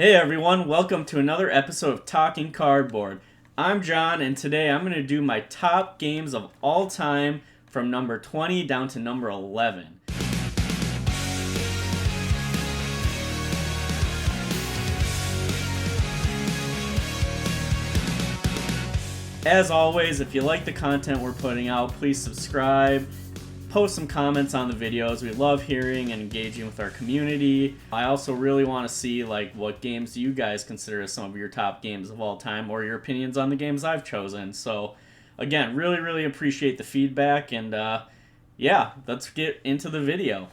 Hey everyone, welcome to another episode of Talking Cardboard. I'm John, and today I'm going to do my top games of all time from number 20 down to number 11. As always, if you like the content we're putting out, please subscribe. Post some comments on the videos. We love hearing and engaging with our community. I also really want to see what games you guys consider as some of your top games of all time, or your opinions on the games I've chosen. So again, really appreciate the feedback, and yeah, let's get into the video.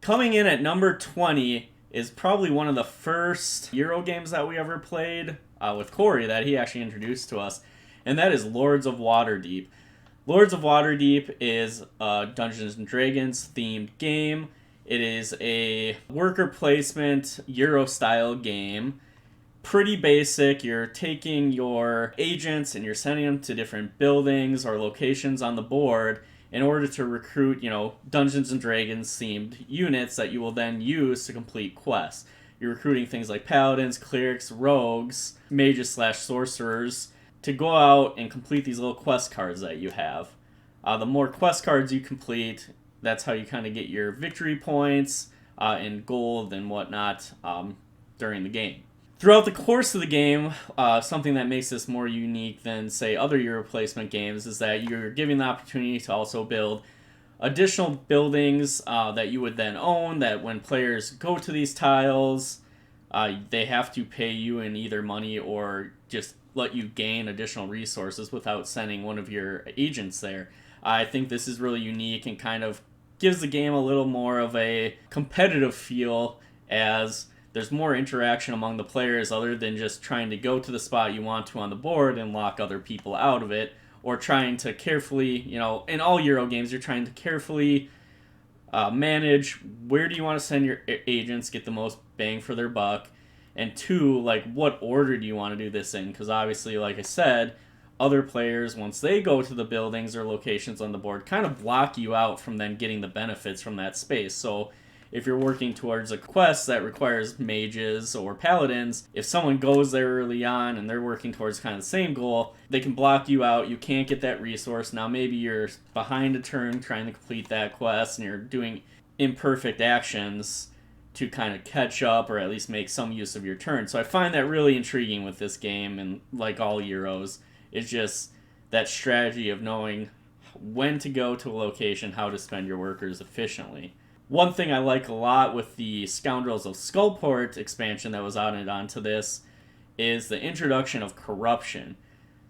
Coming in at number 20 is probably one of the first Euro games that we ever played with Cory that he actually introduced to us, and that is Lords of Waterdeep. Lords of Waterdeep is a Dungeons & Dragons themed game. It is a worker placement Euro-style game. Pretty basic. You're taking your agents and you're sending them to different buildings or locations on the board in order to recruit, Dungeons & Dragons themed units that you will then use to complete quests. You're recruiting things like paladins, clerics, rogues, mages/sorcerers to go out and complete these little quest cards that you have. The more quest cards you complete, that's how you kind of get your victory points and gold and whatnot during the game. Throughout the course of the game, something that makes this more unique than, say, other Euro placement games is that you're given the opportunity to also build additional buildings that you would then own, that when players go to these tiles, they have to pay you in either money or just let you gain additional resources without sending one of your agents there. I think this is really unique and kind of gives the game a little more of a competitive feel, as there's more interaction among the players other than just trying to go to the spot you want to on the board and lock other people out of it, or trying to carefully, in all Euro games, you're trying to carefully manage where do you want to send your agents, get the most bang for their buck, and two, what order do you want to do this in? Because obviously, like I said, other players, once they go to the buildings or locations on the board, kind of block you out from then getting the benefits from that space. So if you're working towards a quest that requires mages or paladins, if someone goes there early on and they're working towards kind of the same goal, they can block you out. You can't get that resource. Now maybe you're behind a turn trying to complete that quest and you're doing imperfect actions to kind of catch up or at least make some use of your turn. So I find that really intriguing with this game, and like all Euros, it's just that strategy of knowing when to go to a location, how to spend your workers efficiently. One thing I like a lot with the Scoundrels of Skullport expansion that was added onto this is the introduction of corruption.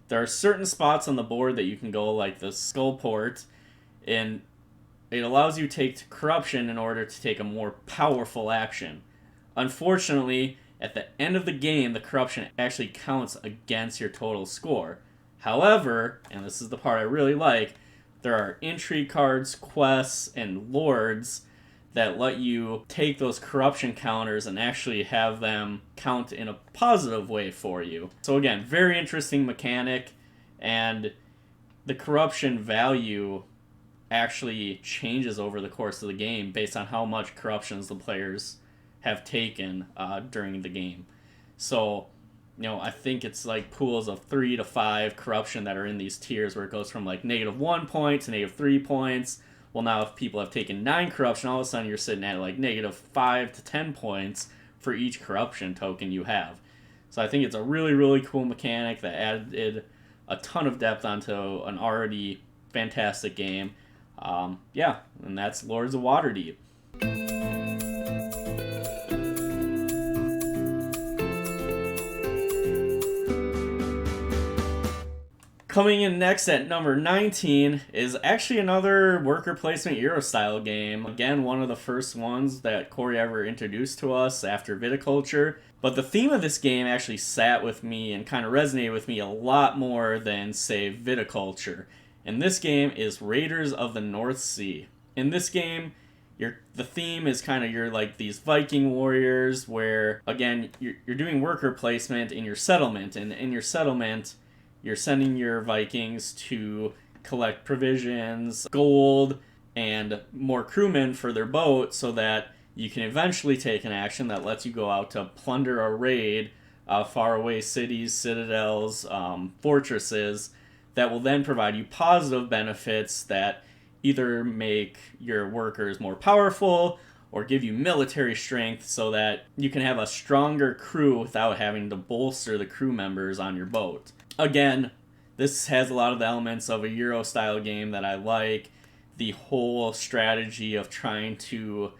There are certain spots on the board that you can go, like the Skullport, and it allows you to take corruption in order to take a more powerful action. Unfortunately, at the end of the game, the corruption actually counts against your total score. However, and this is the part I really like, there are intrigue cards, quests, and lords that let you take those corruption counters and actually have them count in a positive way for you. So again, very interesting mechanic, and the corruption value actually changes over the course of the game based on how much corruptions the players have taken during the game. So, I think it's like pools of 3 to 5 corruption that are in these tiers, where it goes from -1 point to -3 points. Well, now if people have taken 9 corruption, all of a sudden you're sitting at -5 to 10 points for each corruption token you have. So I think it's a really cool mechanic that added a ton of depth onto an already fantastic game. Yeah, and that's Lords of Waterdeep. Coming in next at number 19 is actually another worker placement Euro-style game. Again, one of the first ones that Cory ever introduced to us after Viticulture. But the theme of this game actually sat with me and kind of resonated with me a lot more than, say, Viticulture. And this game is Raiders of the North Sea. In this game, the theme is kind of you're like these Viking warriors where, again, you're doing worker placement in your settlement. And in your settlement, you're sending your Vikings to collect provisions, gold, and more crewmen for their boat so that you can eventually take an action that lets you go out to plunder or raid faraway cities, citadels, fortresses that will then provide you positive benefits that either make your workers more powerful or give you military strength so that you can have a stronger crew without having to bolster the crew members on your boat. Again, this has a lot of the elements of a Euro-style game that I like. The whole strategy of trying to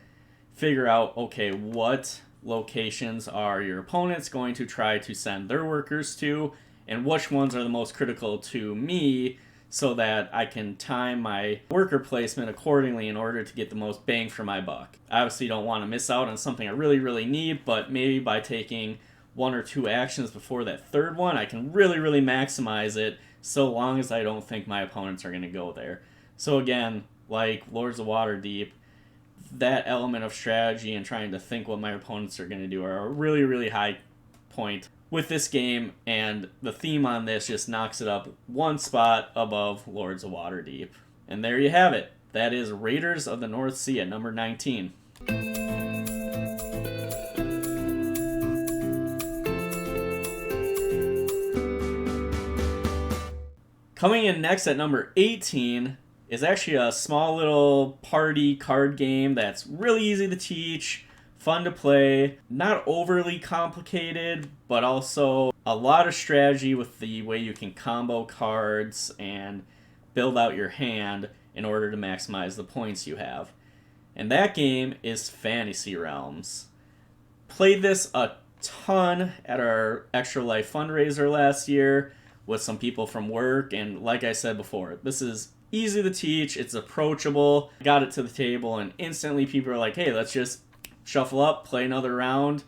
figure out, okay, what locations are your opponents going to try to send their workers to, and which ones are the most critical to me so that I can time my worker placement accordingly in order to get the most bang for my buck. I obviously don't want to miss out on something I really, really need, but maybe by taking one or two actions before that third one, I can really, really maximize it so long as I don't think my opponents are going to go there. So again, like Lords of Waterdeep, that element of strategy and trying to think what my opponents are going to do are a really, really high point with this game, and the theme on this just knocks it up one spot above Lords of Waterdeep. And there you have it. That is Raiders of the North Sea at number 19. Coming in next at number 18 is actually a small little party card game that's really easy to teach, fun to play, not overly complicated, but also a lot of strategy with the way you can combo cards and build out your hand in order to maximize the points you have. And that game is Fantasy Realms. Played this a ton at our Extra Life fundraiser last year with some people from work, and like I said before, this is easy to teach, it's approachable. Got it to the table and instantly people are like, hey, let's just shuffle up, play another round.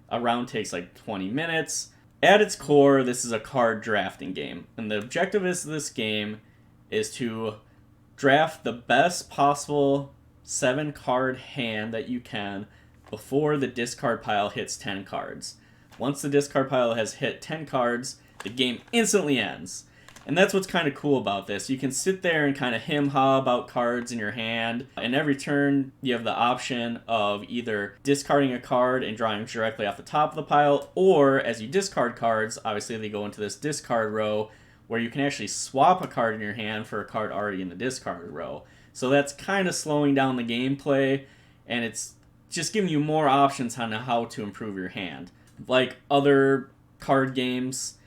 A round takes like 20 minutes. At its core, this is a card drafting game, and the objective of this game is to draft the best possible 7-card hand that you can before the discard pile hits 10 cards. Once the discard pile has hit 10 cards, the game instantly ends. And that's what's kind of cool about this. You can sit there and kind of hem-haw about cards in your hand, and every turn you have the option of either discarding a card and drawing directly off the top of the pile, or as you discard cards, obviously they go into this discard row where you can actually swap a card in your hand for a card already in the discard row. So that's kind of slowing down the gameplay, and it's just giving you more options on how to improve your hand. Like other card games,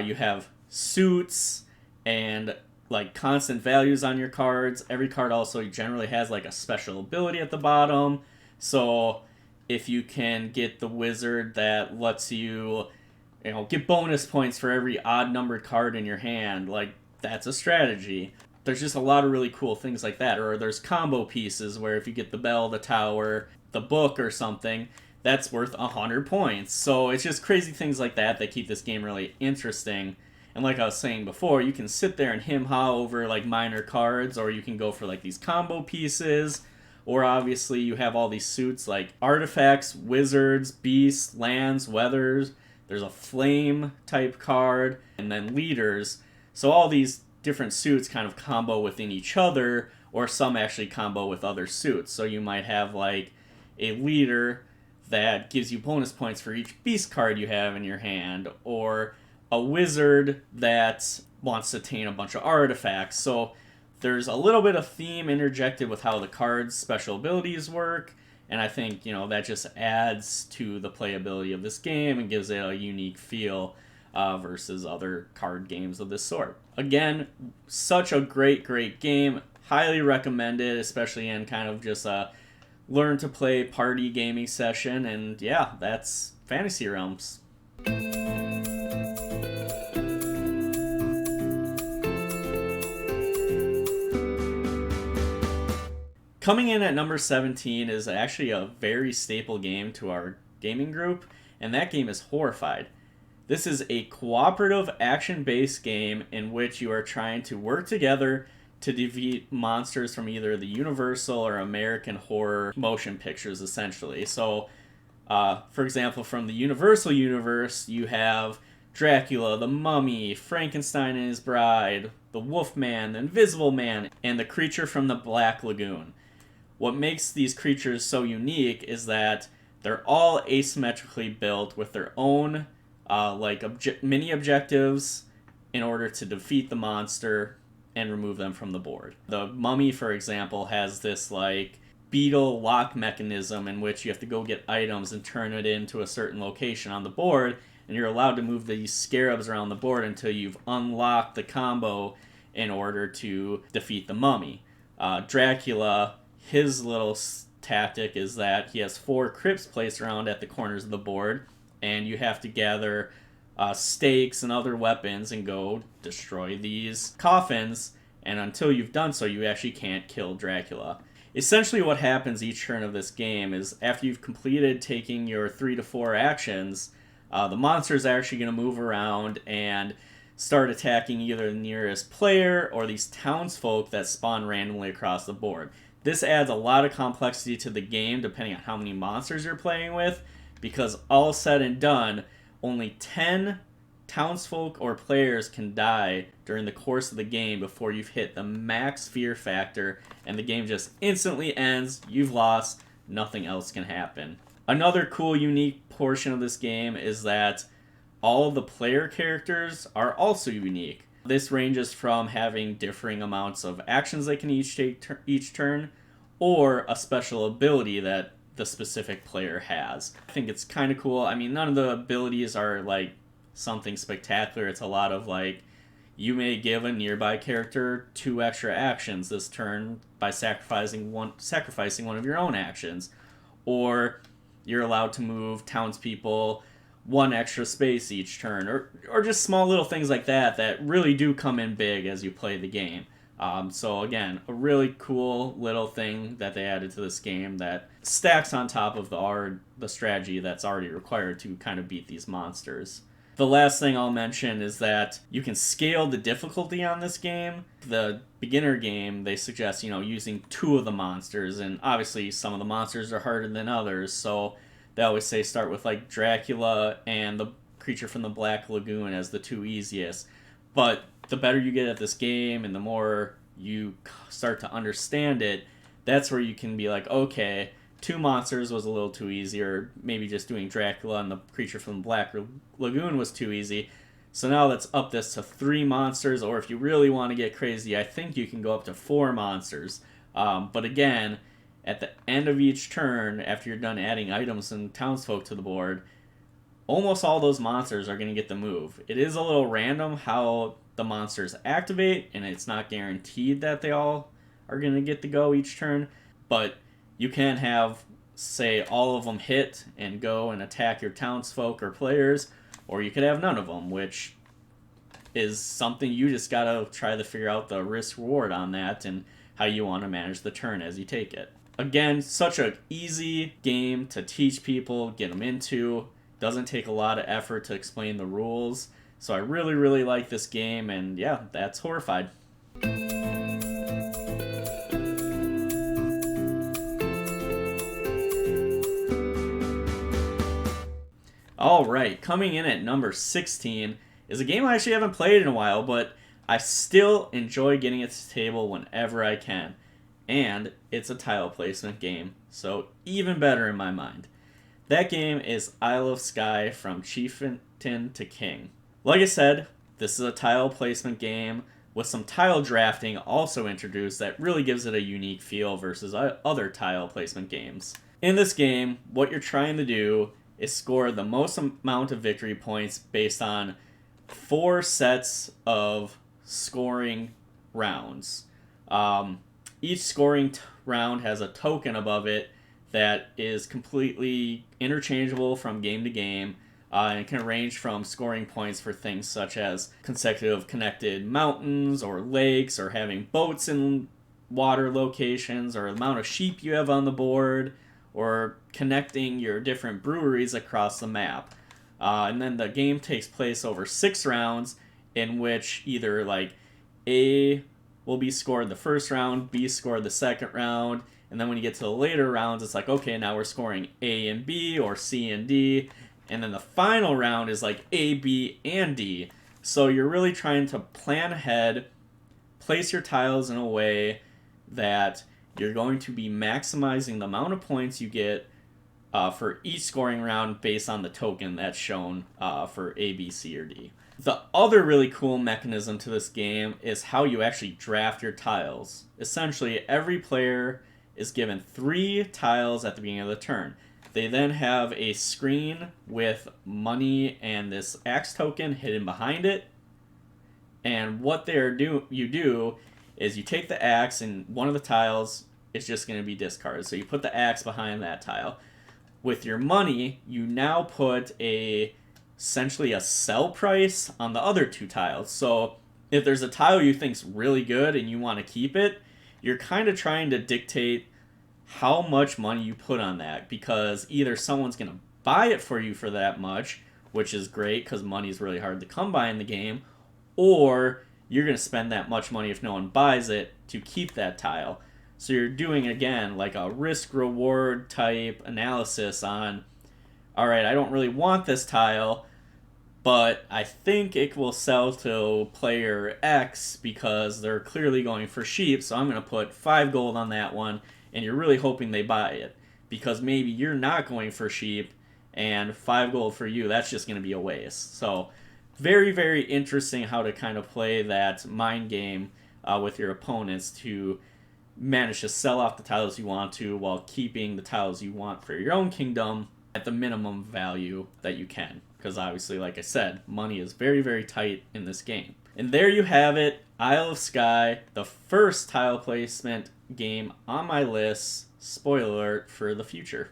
you have suits and like constant values on your cards. Every card also generally has like a special ability at the bottom. So if you can get the wizard that lets you, get bonus points for every odd numbered card in your hand, like that's a strategy. There's just a lot of really cool things like that. Or there's combo pieces where if you get the bell, the tower, the book or something, that's worth 100 points. So it's just crazy things like that that keep this game really interesting. And like I was saying before, you can sit there and hem-haw over like minor cards, or you can go for like these combo pieces, or obviously you have all these suits like artifacts, wizards, beasts, lands, weathers. There's a flame type card, and then leaders. So all these different suits kind of combo within each other, or some actually combo with other suits. So you might have like a leader that gives you bonus points for each beast card you have in your hand, or a wizard that wants to attain a bunch of artifacts. So there's a little bit of theme interjected with how the cards' special abilities work, and I think, that just adds to the playability of this game and gives it a unique feel versus other card games of this sort. Again, such a great, great game. Highly recommended, especially in kind of just a learn to play party gaming session. And yeah, that's Fantasy Realms. Coming in at number 17 is actually a very staple game to our gaming group, and that game is Horrified. This is a cooperative action-based game in which you are trying to work together to defeat monsters from either the Universal or American horror motion pictures, essentially. So, for example, from the Universal universe, you have Dracula, the Mummy, Frankenstein and his Bride, the Wolfman, the Invisible Man, and the creature from the Black Lagoon. What makes these creatures so unique is that they're all asymmetrically built with their own mini objectives in order to defeat the monster and remove them from the board. The Mummy, for example, has this like beetle lock mechanism in which you have to go get items and turn it into a certain location on the board, and you're allowed to move these scarabs around the board until you've unlocked the combo in order to defeat the Mummy. Dracula, his little tactic is that he has 4 crypts placed around at the corners of the board, and you have to gather stakes and other weapons and go destroy these coffins, and until you've done so, you actually can't kill Dracula. Essentially what happens each turn of this game is after you've completed taking your 3 to 4 actions, the monster's actually going to move around and start attacking either the nearest player or these townsfolk that spawn randomly across the board. This adds a lot of complexity to the game depending on how many monsters you're playing with, because all said and done, only 10 townsfolk or players can die during the course of the game before you've hit the max fear factor, and the game just instantly ends, you've lost, nothing else can happen. Another cool, unique portion of this game is that all of the player characters are also unique. This ranges from having differing amounts of actions they can each take each turn, or a special ability that the specific player has. I think it's kind of cool. I mean, none of the abilities are like something spectacular. It's a lot of like, you may give a nearby character 2 extra actions this turn by sacrificing one of your own actions, or you're allowed to move townspeople 1 extra space each turn, or just small little things like that that really do come in big as you play the game. So again, a really cool little thing that they added to this game that stacks on top of the strategy that's already required to kind of beat these monsters. The last thing I'll mention is that you can scale the difficulty on this game. The beginner game, they suggest, using 2 of the monsters, and obviously some of the monsters are harder than others, so they always say start with like Dracula and the creature from the Black Lagoon as the 2 easiest. But the better you get at this game and the more you start to understand it, that's where you can be like, okay, 2 monsters was a little too easy, or maybe just doing Dracula and the creature from the Black Lagoon was too easy. So now let's up this to 3 monsters, or if you really want to get crazy, I think you can go up to 4 monsters. But again, at the end of each turn, after you're done adding items and townsfolk to the board, almost all those monsters are going to get the move. It is a little random how the monsters activate, and it's not guaranteed that they all are going to get to go each turn, but you can have, say, all of them hit and go and attack your townsfolk or players, or you could have none of them, which is something you just gotta try to figure out the risk-reward on that and how you want to manage the turn as you take it. Again, such an easy game to teach people, get them into. Doesn't take a lot of effort to explain the rules. So I really, really like this game, and yeah, that's Horrified. Alright, coming in at number 16 is a game I actually haven't played in a while, but I still enjoy getting it to the table whenever I can. And it's a tile placement game, so even better in my mind. That game is Isle of Skye from Chieftain to King. Like I said, this is a tile placement game with some tile drafting also introduced that really gives it a unique feel versus other tile placement games. In this game, what you're trying to do is score the most amount of victory points based on 4 sets of scoring rounds. Each scoring round has a token above it that is completely interchangeable from game to game, and can range from scoring points for things such as consecutive connected mountains or lakes, or having boats in water locations, or the amount of sheep you have on the board, or connecting your different breweries across the map. And then the game takes place over 6 rounds, in which either like A will be scored the first round, B scored the second round, and then when you get to the later rounds, it's like, okay, now we're scoring A and B, or C and D, And then the final round is like A, B, and D. So you're really trying to plan ahead, place your tiles in a way that you're going to be maximizing the amount of points you get for each scoring round based on the token that's shown for A, B, C, or D. The other really cool mechanism to this game is how you actually draft your tiles. Essentially, every player is given 3 tiles at the beginning of the turn. They then have a screen with money and this axe token hidden behind it. And what you do is you take the axe, and one of the tiles is just going to be discarded. So you put the axe behind that tile. With your money, you now put essentially a sell price on the other 2 tiles. So if there's a tile you think's really good and you want to keep it, you're kind of trying to dictate how much money you put on that, because either someone's going to buy it for you for that much, which is great because money is really hard to come by in the game, or you're going to spend that much money if no one buys it to keep that tile. So you're doing, again, like a risk-reward type analysis on, all right, I don't really want this tile, but I think it will sell to player X because they're clearly going for sheep, so I'm going to put 5 gold on that one, and you're really hoping they buy it. Because maybe you're not going for sheep, and 5 gold for you, that's just going to be a waste. So very, very interesting how to kind of play that mind game with your opponents to manage to sell off the tiles you want to while keeping the tiles you want for your own kingdom at the minimum value that you can. Because obviously, like I said, money is very, very tight in this game. And there you have it, Isle of Skye, the first tile placement game on my list. Spoiler alert for the future.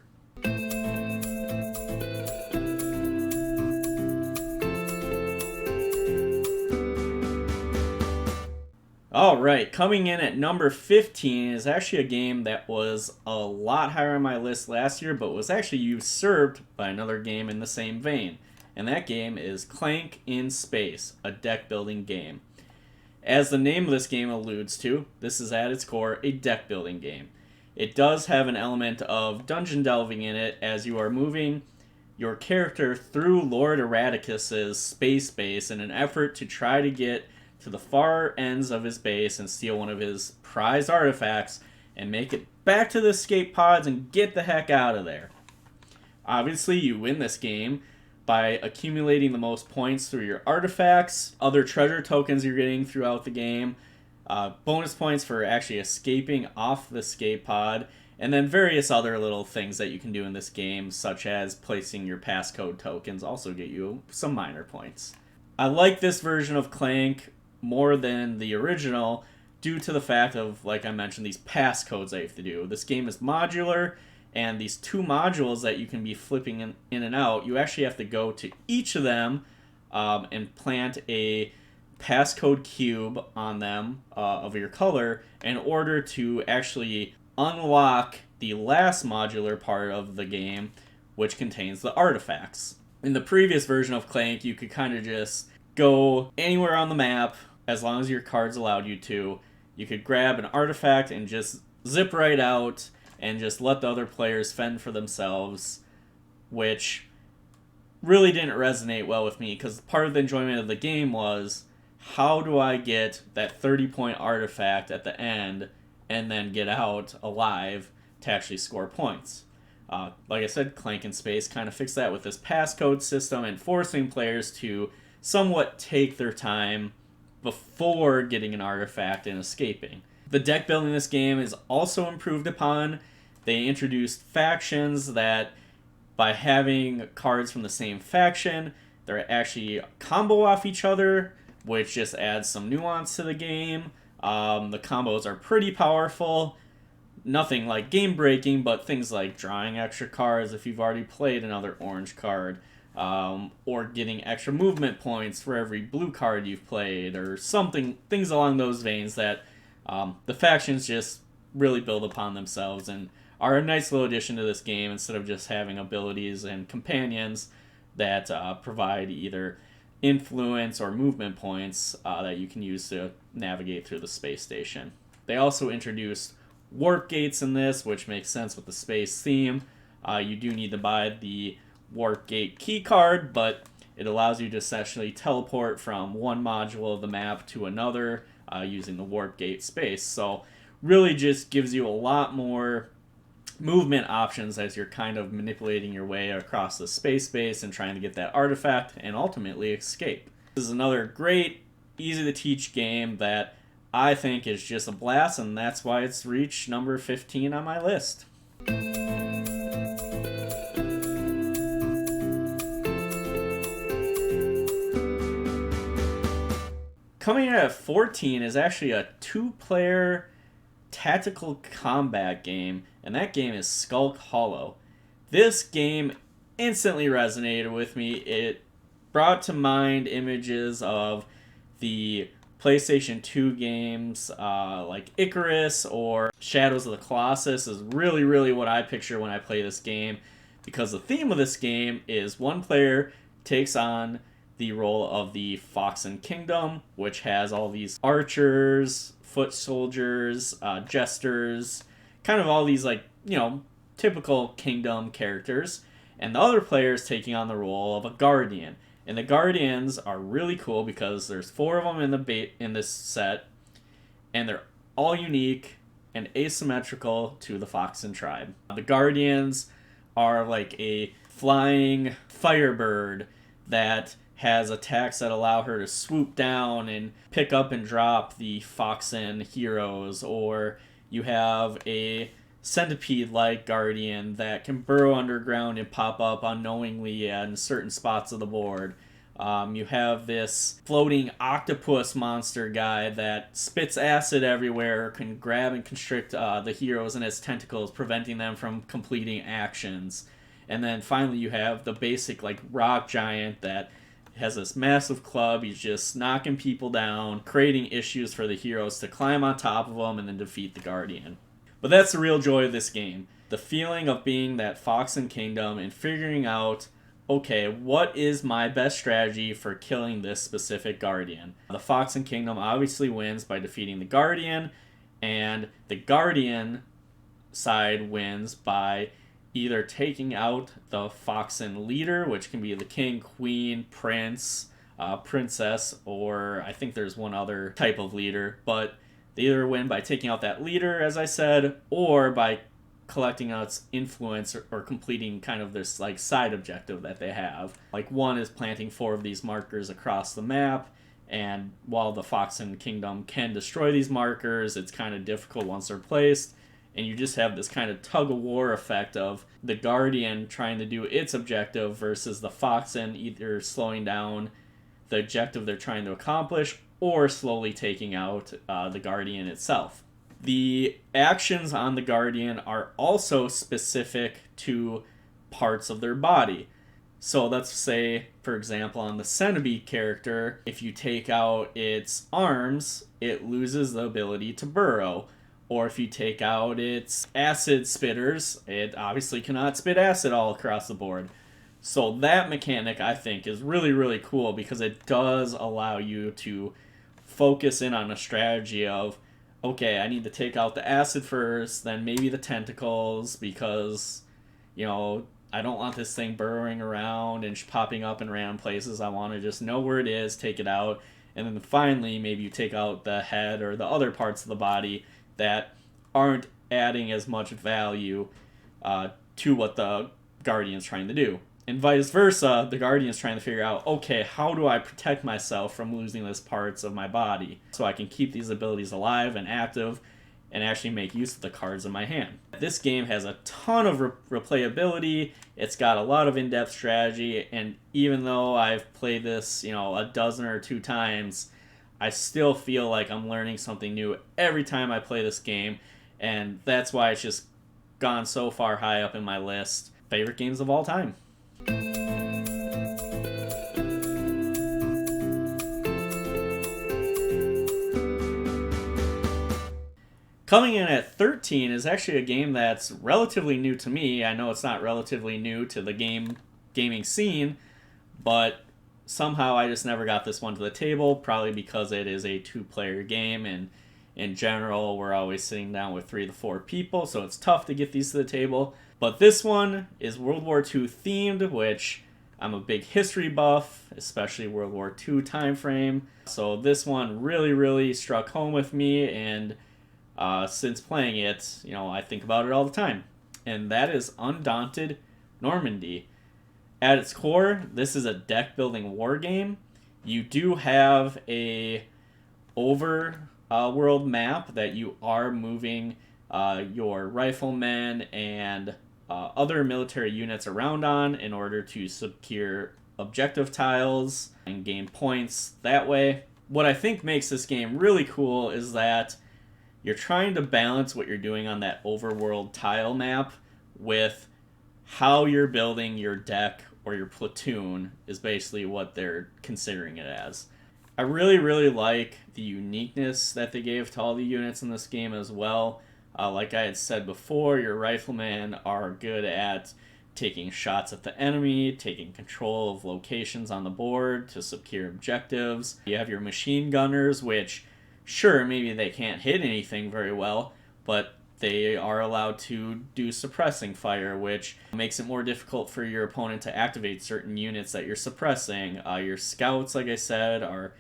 Alright, coming in at number 15 is actually a game that was a lot higher on my list last year, but was actually usurped by another game in the same vein. And that game is Clank in Space, a deck building game. As the name of this game alludes to, this is at its core a deck building game. It does have an element of dungeon delving in it as you are moving your character through Lord Erraticus's space base in an effort to try to get to the far ends of his base and steal one of his prized artifacts and make it back to the escape pods and get the heck out of there. Obviously, you win this game by accumulating the most points through your artifacts, other treasure tokens you're getting throughout the game, bonus points for actually escaping off the escape pod, and then various other little things that you can do in this game, such as placing your passcode tokens also get you some minor points. I like this version of Clank more than the original due to the fact of, like I mentioned, these passcodes that you have to do. This game is modular, and these 2 modules that you can be flipping in and out, you actually have to go to each of them and plant a passcode cube on them of your color in order to actually unlock the last modular part of the game, which contains the artifacts. In the previous version of Clank, you could kind of just go anywhere on the map as long as your cards allowed you to. You could grab an artifact and just zip right out and just let the other players fend for themselves, which really didn't resonate well with me because part of the enjoyment of the game was, how do I get that 30-point artifact at the end and then get out alive to actually score points? Like I said, Clank in Space kind of fixed that with this passcode system and forcing players to somewhat take their time before getting an artifact and escaping. The deck building in this game is also improved upon. They introduced factions that, by having cards from the same faction, they're actually combo off each other, which just adds some nuance to the game. The combos are pretty powerful. Nothing like game-breaking, but things like drawing extra cards if you've already played another orange card, or getting extra movement points for every blue card you've played, or something, things along those veins that the factions just really build upon themselves and are a nice little addition to this game instead of just having abilities and companions that provide either influence or movement points that you can use to navigate through the space station. They also introduced warp gates in this, which makes sense with the space theme. You do need to buy the warp gate key card, but it allows you to essentially teleport from one module of the map to another using the warp gate space. So really just gives you a lot more movement options as you're kind of manipulating your way across the space base and trying to get that artifact and ultimately escape. This is another great, easy to teach game that I think is just a blast, and that's why it's reached number 15 on my list. Coming in at 14 is actually a 2-player tactical combat game, and that game is Skulk Hollow. This game instantly resonated with me. It brought to mind images of the PlayStation 2 games like Icarus or Shadows of the Colossus is really what I picture when I play this game, because the theme of this game is one player takes on the role of the Foxen Kingdom, which has all these archers, foot soldiers, jesters, kind of all these typical kingdom characters, and the other player is taking on the role of a guardian. And the guardians are really cool because there's 4 of them in this set, and they're all unique and asymmetrical to the Foxen tribe. The guardians are like a flying firebird that has attacks that allow her to swoop down and pick up and drop the Foxen heroes, or you have a centipede-like guardian that can burrow underground and pop up unknowingly in certain spots of the board. You have this floating octopus monster guy that spits acid everywhere, can grab and constrict the heroes in its tentacles, preventing them from completing actions. And then finally you have the basic rock giant that has this massive club. He's just knocking people down, creating issues for the heroes to climb on top of them and then defeat the guardian. But that's the real joy of this game. The feeling of being that Foxen Kingdom and figuring out, okay, what is my best strategy for killing this specific guardian? The Foxen Kingdom obviously wins by defeating the guardian, and the guardian side wins by either taking out the Foxen leader, which can be the king, queen, prince, princess, or I think there's one other type of leader, but they either win by taking out that leader, as I said, or by collecting its influence or completing kind of this side objective that they have. One is planting 4 of these markers across the map, and while the Foxen Kingdom can destroy these markers, it's kind of difficult once they're placed. And you just have this kind of tug-of-war effect of the Guardian trying to do its objective versus the Foxen either slowing down the objective they're trying to accomplish or slowly taking out the Guardian itself. The actions on the Guardian are also specific to parts of their body. So let's say, for example, on the Centipede character, if you take out its arms, it loses the ability to burrow. Or if you take out its acid spitters, it obviously cannot spit acid all across the board. So that mechanic, I think, is really cool because it does allow you to focus in on a strategy of, okay, I need to take out the acid first, then maybe the tentacles, because, I don't want this thing burrowing around and popping up in random places. I want to just know where it is, take it out, and then finally maybe you take out the head or the other parts of the body that aren't adding as much value to what the Guardian's trying to do. And vice versa, the Guardian's trying to figure out, okay, how do I protect myself from losing these parts of my body so I can keep these abilities alive and active and actually make use of the cards in my hand. This game has a ton of replayability. It's got a lot of in-depth strategy, and even though I've played this, a dozen or 2 times, I still feel like I'm learning something new every time I play this game, and that's why it's just gone so far high up in my list. Favorite games of all time. Coming in at 13 is actually a game that's relatively new to me. I know it's not relatively new to the gaming scene, but somehow I just never got this one to the table, probably because it is a 2-player game and in general, we're always sitting down with 3 to 4 people, so it's tough to get these to the table. But this one is World War II themed, which I'm a big history buff, especially World War II time frame. So this one really, really struck home with me, and since playing it, I think about it all the time. And that is Undaunted Normandy. At its core, this is a deck building war game. You do have a world map that you are moving your riflemen and other military units around on in order to secure objective tiles and gain points that way. What I think makes this game really cool is that you're trying to balance what you're doing on that overworld tile map with how you're building your deck or your platoon is basically what they're considering it as. I really, really like the uniqueness that they gave to all the units in this game as well. Like I had said before, your riflemen are good at taking shots at the enemy, taking control of locations on the board to secure objectives. You have your machine gunners, which, sure, maybe they can't hit anything very well, but they are allowed to do suppressing fire, which makes it more difficult for your opponent to activate certain units that you're suppressing. Your scouts, like I said, are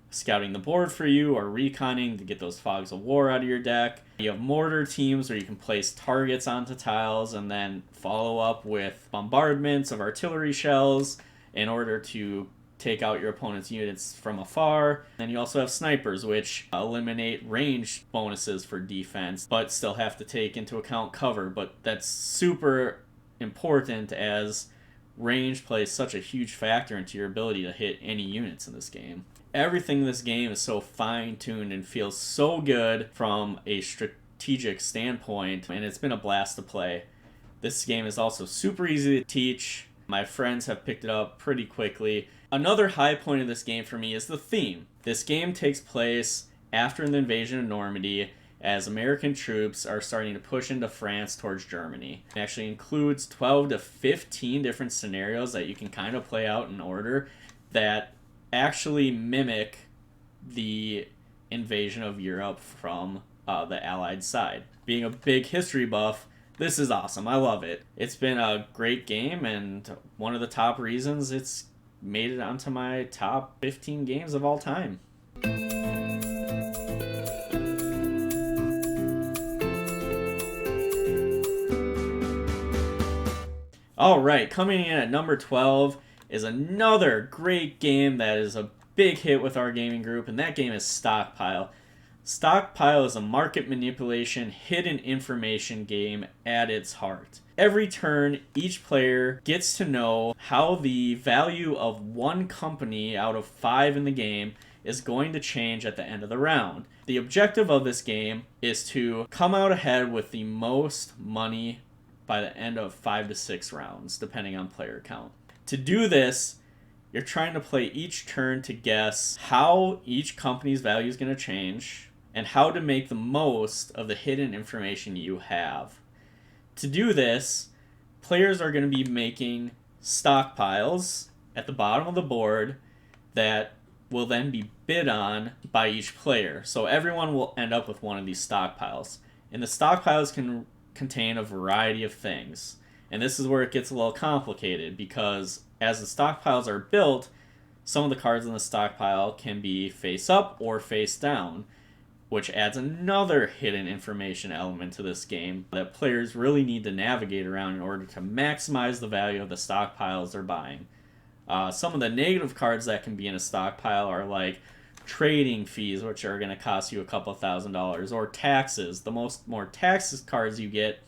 scouting the board for you or reconning to get those fogs of war out of your deck. You have mortar teams where you can place targets onto tiles and then follow up with bombardments of artillery shells in order to take out your opponent's units from afar. And you also have snipers, which eliminate range bonuses for defense, but still have to take into account cover. But that's super important as range plays such a huge factor into your ability to hit any units in this game. Everything in this game is so fine-tuned and feels so good from a strategic standpoint, and it's been a blast to play. This game is also super easy to teach. My friends have picked it up pretty quickly. Another high point of this game for me is the theme. This game takes place after the invasion of Normandy, as American troops are starting to push into France towards Germany. It actually includes 12 to 15 different scenarios that you can kind of play out in order that actually mimic the invasion of Europe from the Allied side. Being a big history buff, this is awesome. I love it. It's been a great game, and one of the top reasons it's made it onto my top 15 games of all time. All right, coming in at number 12 is another great game that is a big hit with our gaming group, and that game is Stockpile. Stockpile is a market manipulation, hidden information game at its heart. Every turn, each player gets to know how the value of one company out of 5 in the game is going to change at the end of the round. The objective of this game is to come out ahead with the most money by the end of 5 to 6 rounds, depending on player count. To do this, you're trying to play each turn to guess how each company's value is going to change and how to make the most of the hidden information you have. To do this, players are going to be making stockpiles at the bottom of the board that will then be bid on by each player. So everyone will end up with one of these stockpiles. And the stockpiles can contain a variety of things. And this is where it gets a little complicated, because as the stockpiles are built, some of the cards in the stockpile can be face up or face down, which adds another hidden information element to this game that players really need to navigate around in order to maximize the value of the stockpiles they're buying. Some of the negative cards that can be in a stockpile are like trading fees, which are going to cost you a couple $1,000s, or taxes. The more taxes cards you get,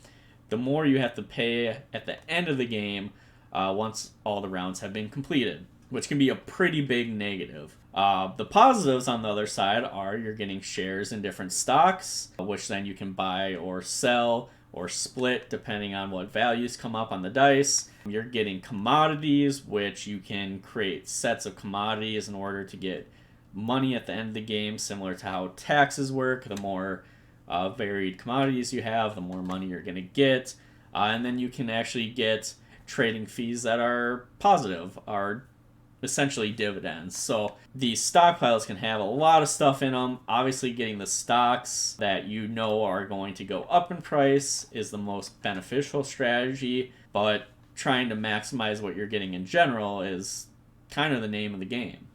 the more you have to pay at the end of the game once all the rounds have been completed, which can be a pretty big negative. The positives on the other side are you're getting shares in different stocks, which then you can buy or sell or split depending on what values come up on the dice. You're getting commodities, which you can create sets of commodities in order to get money at the end of the game, similar to how taxes work. The more varied commodities you have, the more money you're going to get. And then you can actually get trading fees that are positive, are essentially dividends. So these stockpiles can have a lot of stuff in them. Obviously, getting the stocks that you know are going to go up in price is the most beneficial strategy, but trying to maximize what you're getting in general is kind of the name of the game,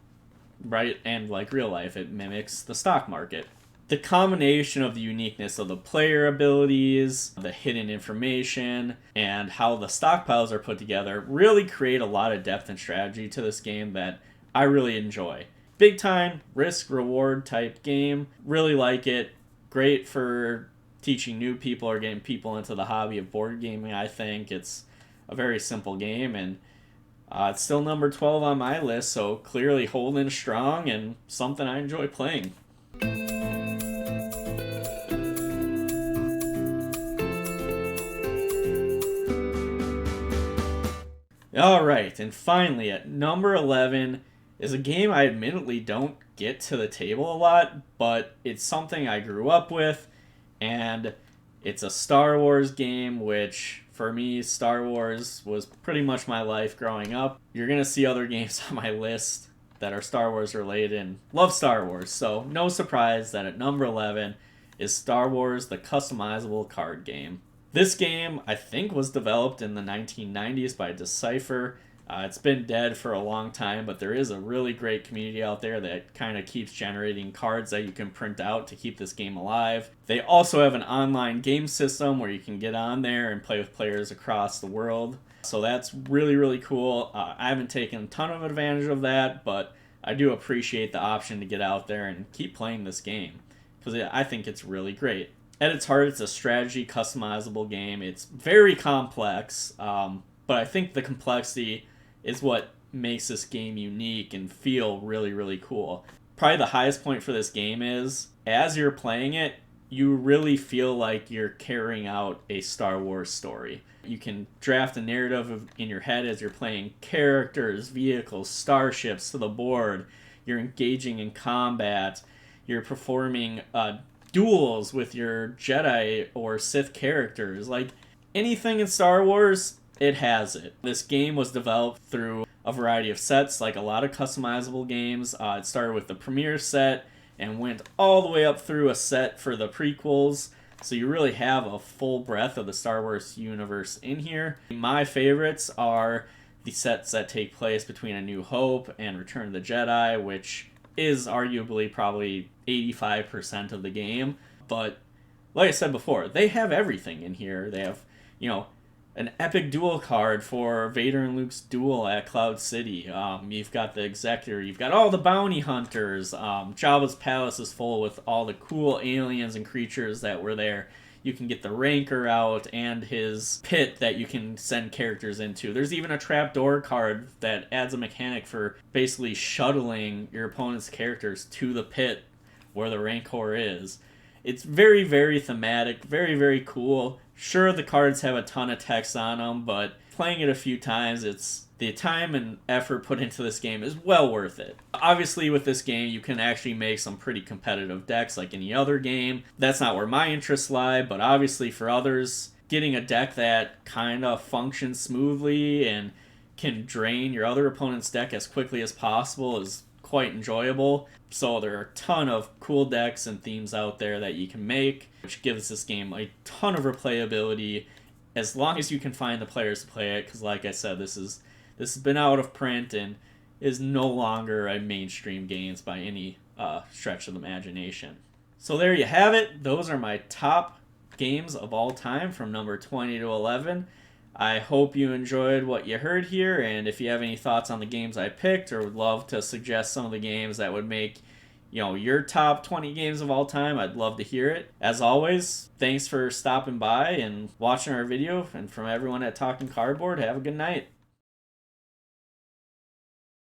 right? And like real life, it mimics the stock market. The combination of the uniqueness of the player abilities, the hidden information, and how the stockpiles are put together really create a lot of depth and strategy to this game that I really enjoy. Big time risk-reward type game. Really like it. Great for teaching new people or getting people into the hobby of board gaming, I think. It's a very simple game, and it's still number 12 on my list, so clearly holding strong and something I enjoy playing. Alright, and finally at number 11 is a game I admittedly don't get to the table a lot, but it's something I grew up with, and it's a Star Wars game, which for me, Star Wars was pretty much my life growing up. You're going to see other games on my list that are Star Wars related and love Star Wars, so no surprise that at number 11 is Star Wars the Customizable Card Game. This game, I think, was developed in the 1990s by Decipher. It's been dead for a long time, but there is a really great community out there that kind of keeps generating cards that you can print out to keep this game alive. They also have an online game system where you can get on there and play with players across the world. So that's really, really cool. I haven't taken a ton of advantage of that, but I do appreciate the option to get out there and keep playing this game because I think it's really great. At its heart, it's a strategy customizable game. It's very complex, but I think the complexity is what makes this game unique and feel really, really cool. Probably the highest point for this game is, as you're playing it, you really feel like you're carrying out a Star Wars story. You can draft a narrative in your head as you're playing characters, vehicles, starships to the board. You're engaging in combat. You're performing duels with your Jedi or Sith characters. Like, anything in Star Wars, it has it. This game was developed through a variety of sets, like a lot of customizable games. It started with the premiere set and went all the way up through a set for the prequels. So you really have a full breadth of the Star Wars universe in here. My favorites are the sets that take place between A New Hope and Return of the Jedi, which is arguably probably 85% of the game. But like I said before, they have everything in here. They have, an epic duel card for Vader and Luke's duel at Cloud City. You've got the Executor. You've got all the bounty hunters. Jabba's palace is full with all the cool aliens and creatures that were there. You can get the Rancor out and his pit that you can send characters into. There's even a trapdoor card that adds a mechanic for basically shuttling your opponent's characters to the pit where the Rancor is. It's very, very thematic, very, very cool. Sure, the cards have a ton of text on them, but playing it a few times, the time and effort put into this game is well worth it. Obviously, with this game, you can actually make some pretty competitive decks like any other game. That's not where my interests lie, but obviously for others, getting a deck that kind of functions smoothly and can drain your other opponent's deck as quickly as possible is quite enjoyable. So there are a ton of cool decks and themes out there that you can make, which gives this game a ton of replayability as long as you can find the players to play it, because like I said, this has been out of print and is no longer a mainstream game by any stretch of the imagination. So there you have it. Those are my top games of all time from number 20 to 11. I hope you enjoyed what you heard here, and if you have any thoughts on the games I picked or would love to suggest some of the games that would make your top 20 games of all time, I'd love to hear it. As always, thanks for stopping by and watching our video, and from everyone at Talking Cardboard, have a good night.